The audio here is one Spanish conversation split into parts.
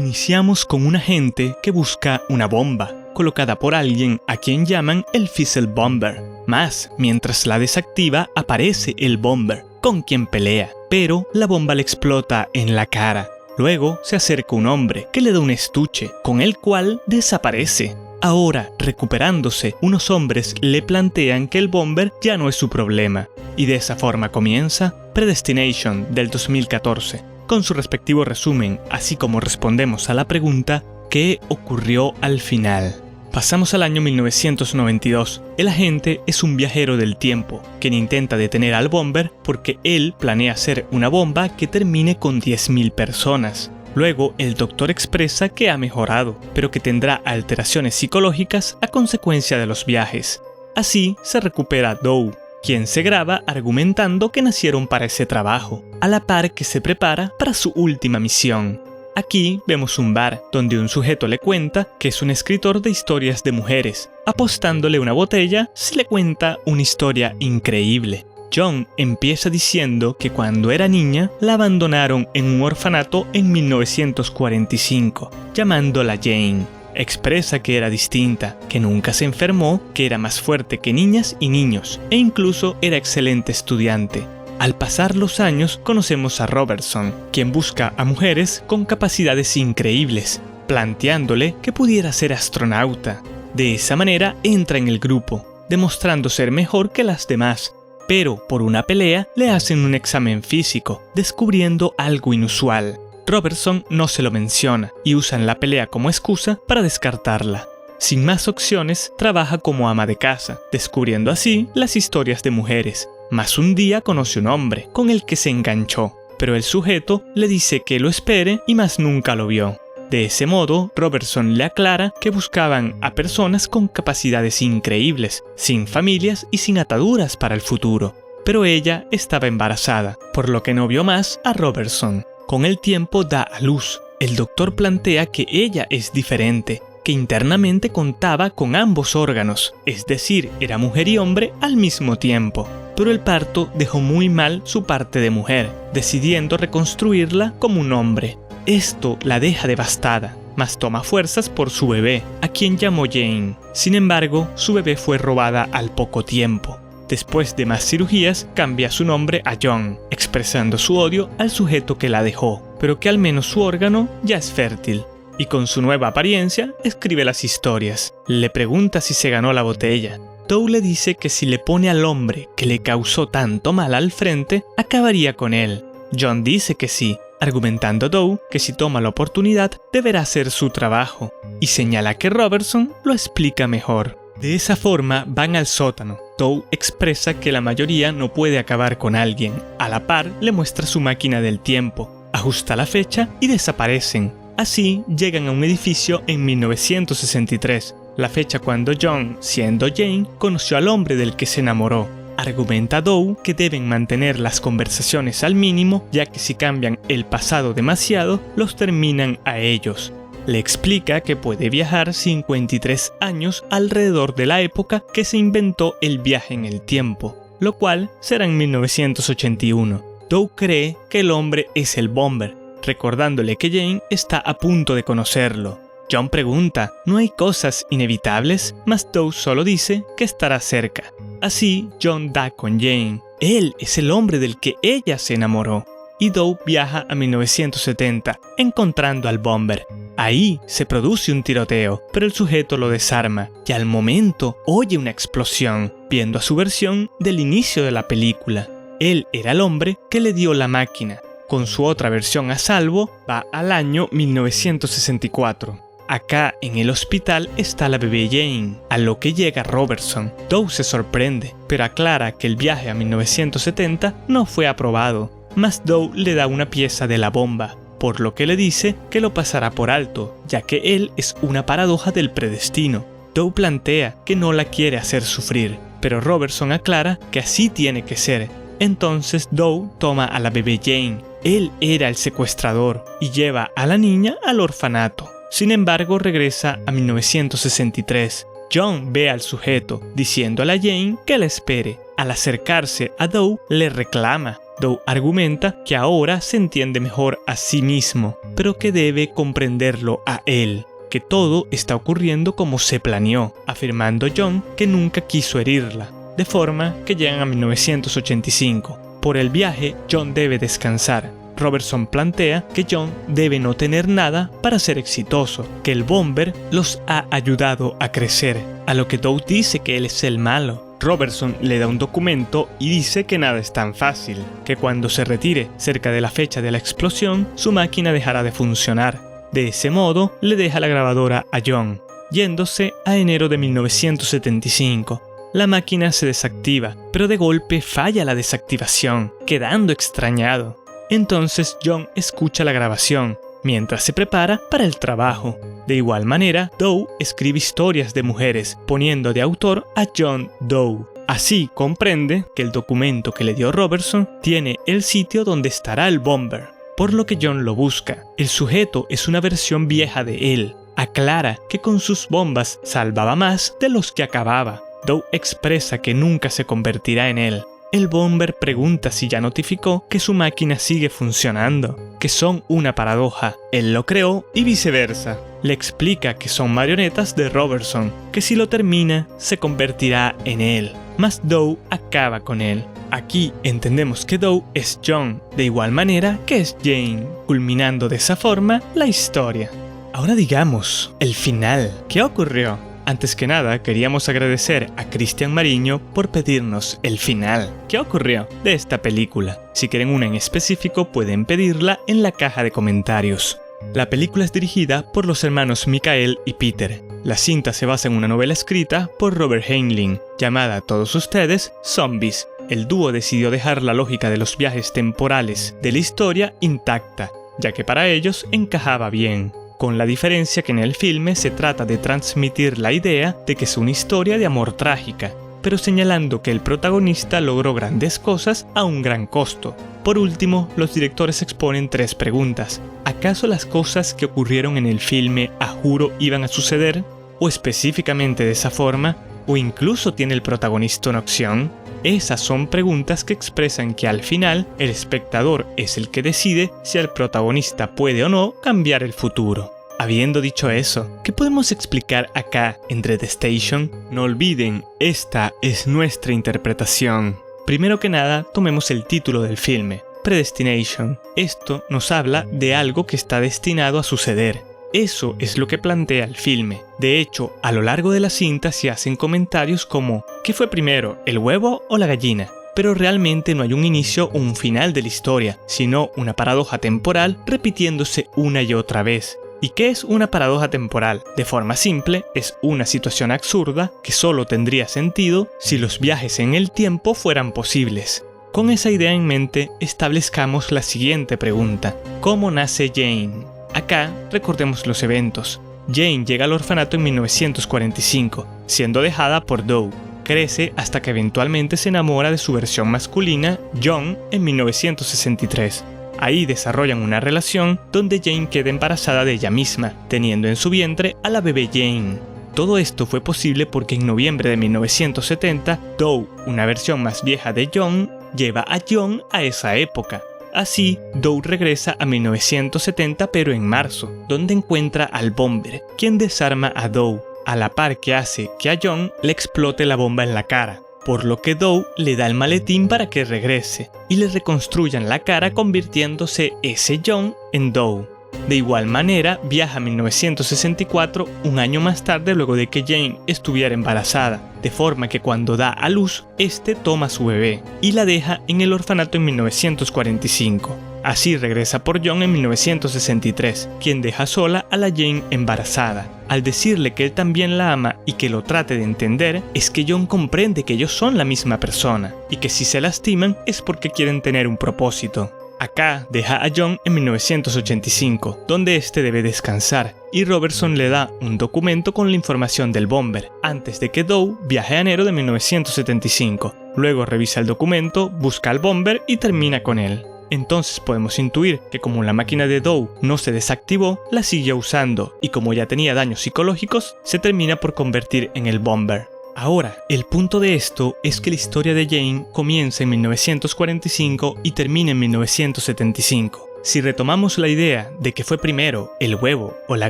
Iniciamos con un agente que busca una bomba, colocada por alguien a quien llaman el Fizzle Bomber. Más, mientras la desactiva, aparece el Bomber, con quien pelea, pero la bomba le explota en la cara. Luego se acerca un hombre que le da un estuche, con el cual desaparece. Ahora, recuperándose, unos hombres le plantean que el Bomber ya no es su problema, y de esa forma comienza Predestination del 2014, con su respectivo resumen, así como respondemos a la pregunta ¿qué ocurrió al final? Pasamos al año 1992. El agente es un viajero del tiempo, quien intenta detener al Bomber porque él planea hacer una bomba que termine con 10.000 personas. Luego, el doctor expresa que ha mejorado, pero que tendrá alteraciones psicológicas a consecuencia de los viajes. Así, se recupera Doe, quien se graba argumentando que nacieron para ese trabajo, a la par que se prepara para su última misión. Aquí vemos un bar donde un sujeto le cuenta que es un escritor de historias de mujeres, apostándole una botella si le cuenta una historia increíble. John empieza diciendo que cuando era niña la abandonaron en un orfanato en 1945, llamándola Jane. Expresa que era distinta, que nunca se enfermó, que era más fuerte que niñas y niños, e incluso era excelente estudiante. Al pasar los años conocemos a Robertson, quien busca a mujeres con capacidades increíbles, planteándole que pudiera ser astronauta. De esa manera entra en el grupo, demostrando ser mejor que las demás, pero por una pelea le hacen un examen físico, descubriendo algo inusual. Robertson no se lo menciona y usan la pelea como excusa para descartarla. Sin más opciones, trabaja como ama de casa, descubriendo así las historias de mujeres. Mas un día conoce un hombre con el que se enganchó, pero el sujeto le dice que lo espere y más nunca lo vio. De ese modo, Robertson le aclara que buscaban a personas con capacidades increíbles, sin familias y sin ataduras para el futuro. Pero ella estaba embarazada, por lo que no vio más a Robertson. Con el tiempo da a luz. El doctor plantea que ella es diferente, que internamente contaba con ambos órganos, es decir, era mujer y hombre al mismo tiempo. Pero el parto dejó muy mal su parte de mujer, decidiendo reconstruirla como un hombre. Esto la deja devastada, mas toma fuerzas por su bebé, a quien llamó Jane. Sin embargo, su bebé fue robada al poco tiempo. Después de más cirugías, cambia su nombre a John, expresando su odio al sujeto que la dejó, pero que al menos su órgano ya es fértil. Y con su nueva apariencia, escribe las historias. Le pregunta si se ganó la botella. Doe le dice que si le pone al hombre que le causó tanto mal al frente, acabaría con él. John dice que sí, argumentando Doe que si toma la oportunidad deberá hacer su trabajo, y señala que Robertson lo explica mejor. De esa forma van al sótano. Doe expresa que la mayoría no puede acabar con alguien. A la par le muestra su máquina del tiempo, ajusta la fecha y desaparecen. Así llegan a un edificio en 1963, la fecha cuando John, siendo Jane, conoció al hombre del que se enamoró. Argumenta Doe que deben mantener las conversaciones al mínimo, ya que si cambian el pasado demasiado, los terminan a ellos. Le explica que puede viajar 53 años alrededor de la época que se inventó el viaje en el tiempo, lo cual será en 1981. Doe cree que el hombre es el Bomber, recordándole que Jane está a punto de conocerlo. John pregunta, ¿no hay cosas inevitables? Mas Doe solo dice que estará cerca. Así, John da con Jane. Él es el hombre del que ella se enamoró. Y Doe viaja a 1970, encontrando al Bomber. Ahí se produce un tiroteo, pero el sujeto lo desarma, y al momento oye una explosión, viendo a su versión del inicio de la película. Él era el hombre que le dio la máquina. Con su otra versión a salvo, va al año 1964. Acá, en el hospital, está la bebé Jane, a lo que llega Robertson. Doe se sorprende, pero aclara que el viaje a 1970 no fue aprobado, mas Doe le da una pieza de la bomba, por lo que le dice que lo pasará por alto, ya que él es una paradoja del predestino. Doe plantea que no la quiere hacer sufrir, pero Robertson aclara que así tiene que ser. Entonces Doe toma a la bebé Jane. Él era el secuestrador y lleva a la niña al orfanato. Sin embargo, regresa a 1963. John ve al sujeto, diciéndole a Jane que la espere. Al acercarse a Doe, le reclama. Doug argumenta que ahora se entiende mejor a sí mismo, pero que debe comprenderlo a él, que todo está ocurriendo como se planeó, afirmando John que nunca quiso herirla, de forma que llegan a 1985. Por el viaje, John debe descansar. Robertson plantea que John debe no tener nada para ser exitoso, que el Bomber los ha ayudado a crecer, a lo que Doug dice que él es el malo. Robertson le da un documento y dice que nada es tan fácil, que cuando se retire cerca de la fecha de la explosión, su máquina dejará de funcionar. De ese modo, le deja la grabadora a John, yéndose a enero de 1975. La máquina se desactiva, pero de golpe falla la desactivación, quedando extrañado. Entonces John escucha la grabación, mientras se prepara para el trabajo. De igual manera, Doe escribe historias de mujeres, poniendo de autor a John Doe. Así comprende que el documento que le dio Robertson tiene el sitio donde estará el Bomber, por lo que John lo busca. El sujeto es una versión vieja de él. Aclara que con sus bombas salvaba más de los que acababa. Doe expresa que nunca se convertirá en él. El Bomber pregunta si ya notificó que su máquina sigue funcionando, que son una paradoja, él lo creó y viceversa. Le explica que son marionetas de Robertson, que si lo termina, se convertirá en él. Mas Doe acaba con él. Aquí entendemos que Doe es John, de igual manera que es Jane, culminando de esa forma la historia. Ahora digamos, el final. ¿Qué ocurrió? Antes que nada, queríamos agradecer a Cristian Mariño por pedirnos el final. ¿Qué ocurrió de esta película? Si quieren una en específico, pueden pedirla en la caja de comentarios. La película es dirigida por los hermanos Michael y Peter. La cinta se basa en una novela escrita por Robert Heinlein, llamada Todos Ustedes, Zombies. El dúo decidió dejar la lógica de los viajes temporales de la historia intacta, ya que para ellos encajaba bien. Con la diferencia que en el filme se trata de transmitir la idea de que es una historia de amor trágica, pero señalando que el protagonista logró grandes cosas a un gran costo. Por último, los directores exponen 3 preguntas. ¿Acaso las cosas que ocurrieron en el filme a juro iban a suceder? ¿O específicamente de esa forma? ¿O incluso tiene el protagonista una opción? Esas son preguntas que expresan que al final el espectador es el que decide si el protagonista puede o no cambiar el futuro. Habiendo dicho eso, ¿qué podemos explicar acá en Dread Station? No olviden, esta es nuestra interpretación. Primero que nada, tomemos el título del filme, Predestination. Esto nos habla de algo que está destinado a suceder. Eso es lo que plantea el filme. De hecho, a lo largo de la cinta se hacen comentarios como ¿qué fue primero, el huevo o la gallina? Pero realmente no hay un inicio o un final de la historia, sino una paradoja temporal repitiéndose una y otra vez. ¿Y qué es una paradoja temporal? De forma simple, es una situación absurda que solo tendría sentido si los viajes en el tiempo fueran posibles. Con esa idea en mente, establezcamos la siguiente pregunta. ¿Cómo nace Jane? Acá recordemos los eventos. Jane llega al orfanato en 1945, siendo dejada por Doe. Crece hasta que eventualmente se enamora de su versión masculina, John, en 1963. Ahí desarrollan una relación donde Jane queda embarazada de ella misma, teniendo en su vientre a la bebé Jane. Todo esto fue posible porque en noviembre de 1970, Doe, una versión más vieja de John, lleva a John a esa época. Así, Doe regresa a 1970 pero en marzo, donde encuentra al Bomber, quien desarma a Doe, a la par que hace que a John le explote la bomba en la cara, por lo que Doe le da el maletín para que regrese, y le reconstruyan la cara convirtiéndose ese John en Doe. De igual manera, viaja a 1964, un año más tarde luego de que Jane estuviera embarazada, de forma que cuando da a luz, este toma a su bebé y la deja en el orfanato en 1945. Así regresa por John en 1963, quien deja sola a la Jane embarazada. Al decirle que él también la ama y que lo trate de entender, es que John comprende que ellos son la misma persona, y que si se lastiman es porque quieren tener un propósito. Acá deja a John en 1985, donde este debe descansar, y Robertson le da un documento con la información del Bomber, antes de que Doe viaje a enero de 1975. Luego revisa el documento, busca al Bomber y termina con él. Entonces podemos intuir que como la máquina de Doe no se desactivó, la sigue usando, y como ya tenía daños psicológicos, se termina por convertir en el Bomber. Ahora, el punto de esto es que la historia de Jane comienza en 1945 y termina en 1975. Si retomamos la idea de que fue primero el huevo o la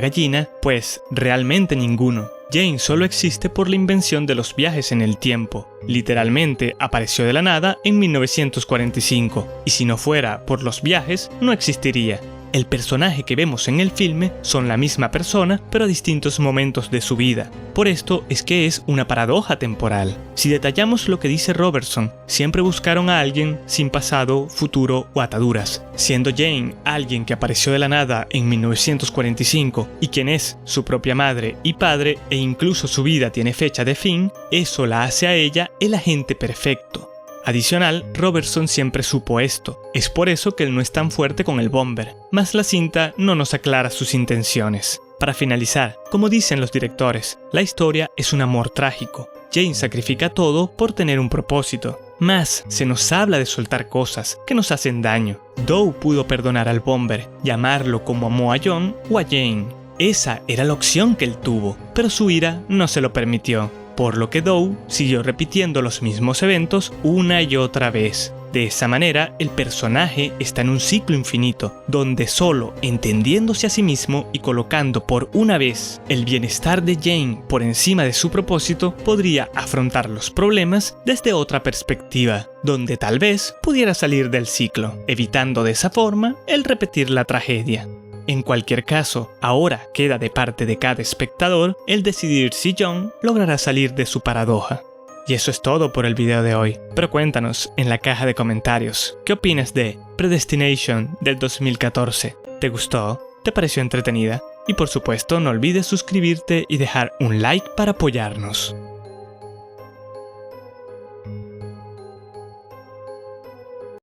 gallina, pues realmente ninguno. Jane solo existe por la invención de los viajes en el tiempo. Literalmente apareció de la nada en 1945, y si no fuera por los viajes, no existiría. El personaje que vemos en el filme son la misma persona, pero a distintos momentos de su vida. Por esto es que es una paradoja temporal. Si detallamos lo que dice Robertson, siempre buscaron a alguien sin pasado, futuro o ataduras. Siendo Jane alguien que apareció de la nada en 1945 y quien es su propia madre y padre e incluso su vida tiene fecha de fin, eso la hace a ella el agente perfecto. Adicional, Robertson siempre supo esto, es por eso que él no es tan fuerte con el Bomber, mas la cinta no nos aclara sus intenciones. Para finalizar, como dicen los directores, la historia es un amor trágico. Jane sacrifica todo por tener un propósito, mas se nos habla de soltar cosas que nos hacen daño. Doe pudo perdonar al Bomber, llamarlo como amó a John o a Jane. Esa era la opción que él tuvo, pero su ira no se lo permitió. Por lo que Doe siguió repitiendo los mismos eventos una y otra vez. De esa manera, el personaje está en un ciclo infinito, donde solo entendiéndose a sí mismo y colocando por una vez el bienestar de Jane por encima de su propósito, podría afrontar los problemas desde otra perspectiva, donde tal vez pudiera salir del ciclo, evitando de esa forma el repetir la tragedia. En cualquier caso, ahora queda de parte de cada espectador el decidir si John logrará salir de su paradoja. Y eso es todo por el video de hoy, pero cuéntanos en la caja de comentarios, ¿qué opinas de Predestination del 2014? ¿Te gustó? ¿Te pareció entretenida? Y por supuesto no olvides suscribirte y dejar un like para apoyarnos.